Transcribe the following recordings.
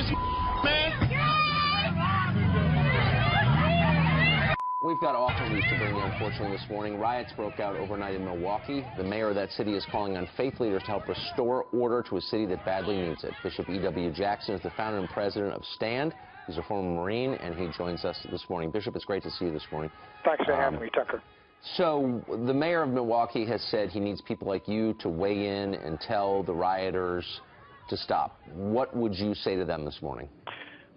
this man? We've got awful news to bring you, unfortunately, this morning. Riots broke out overnight in Milwaukee. The mayor of that city is calling on faith leaders to help restore order to a city that badly needs it. Bishop E.W. Jackson is the founder and president of STAND. He's a former Marine, and he joins us this morning. Bishop, it's great to see you this morning. Thanks for having me, Tucker. So the mayor of Milwaukee has said he needs people like you to weigh in and tell the rioters to stop. What would you say to them this morning?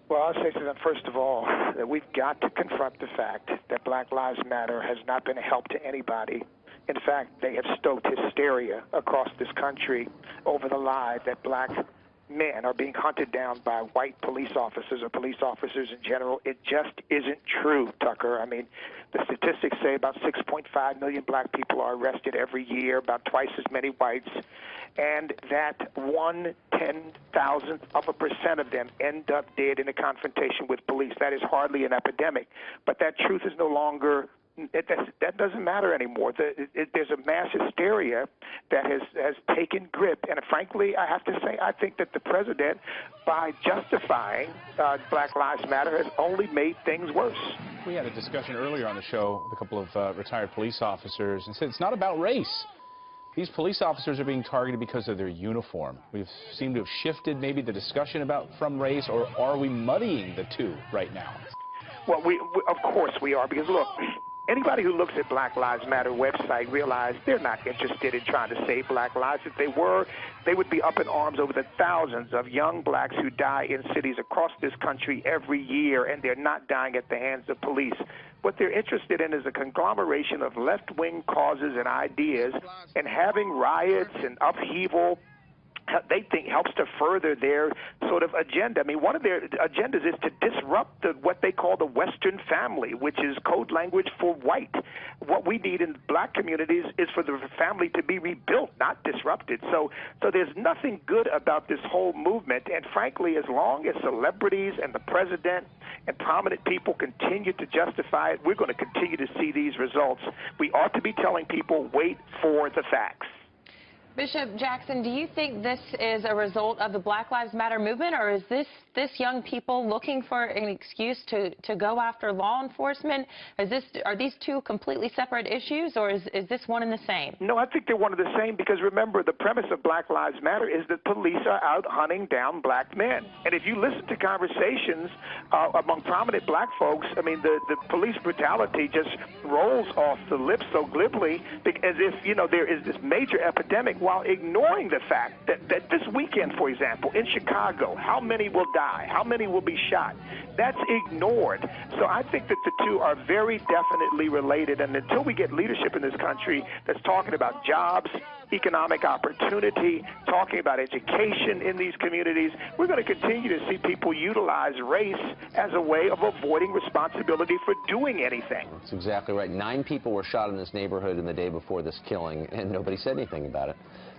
Well, I'll say to them, first of all, that we've got to confront the fact that Black Lives Matter has not been a help to anybody. In fact, they have stoked hysteria across this country over the lie that black men are being hunted down by white police officers or police officers in general. It just isn't true, Tucker. I mean, the statistics say about 6.5 million black people are arrested every year, about twice as many whites, and that 1/10,000% of them end up dead in a confrontation with police. That is hardly an epidemic, but that truth is no longer that doesn't matter anymore. There's a mass hysteria that has taken grip, and frankly, I have to say, I think that the president, by justifying Black Lives Matter, has only made things worse. We had a discussion earlier on the show with a couple of retired police officers and said it's not about race. These police officers are being targeted because of their uniform. We seem to have shifted maybe the discussion from race, or are we muddying the two right now? Well, of course we are, because look, anybody who looks at Black Lives Matter website realize they're not interested in trying to save black lives. If they were, they would be up in arms over the thousands of young blacks who die in cities across this country every year, and they're not dying at the hands of police. What they're interested in is a conglomeration of left-wing causes and ideas, and having riots and upheaval they think helps to further their sort of agenda. I mean, one of their agendas is to disrupt what they call the Western family, which is code language for white. What we need in black communities is for the family to be rebuilt, not disrupted. So there's nothing good about this whole movement. And frankly, as long as celebrities and the president and prominent people continue to justify it, we're going to continue to see these results. We ought to be telling people, wait for the facts. Bishop Jackson, do you think this is a result of the Black Lives Matter movement, or is this young people looking for an excuse to go after law enforcement? Are these two completely separate issues, or is this one and the same? No, I think they're one and the same, because remember, the premise of Black Lives Matter is that police are out hunting down black men. And if you listen to conversations among prominent black folks, I mean, the police brutality just rolls off the lips so glibly, as if, you know, there is this major epidemic, while ignoring the fact that this weekend, for example, in Chicago, how many will die? How many will be shot? That's ignored. So I think that the two are very definitely related, and until we get leadership in this country that's talking about jobs, economic opportunity, talking about education in these communities, we're going to continue to see people utilize race as a way of avoiding responsibility for doing anything. That's exactly right. 9 people were shot in this neighborhood in the day before this killing, and nobody said anything about it.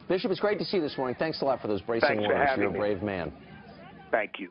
Bishop, it's great to see you this morning. Thanks a lot for those bracing words. You're a brave man. Thank you.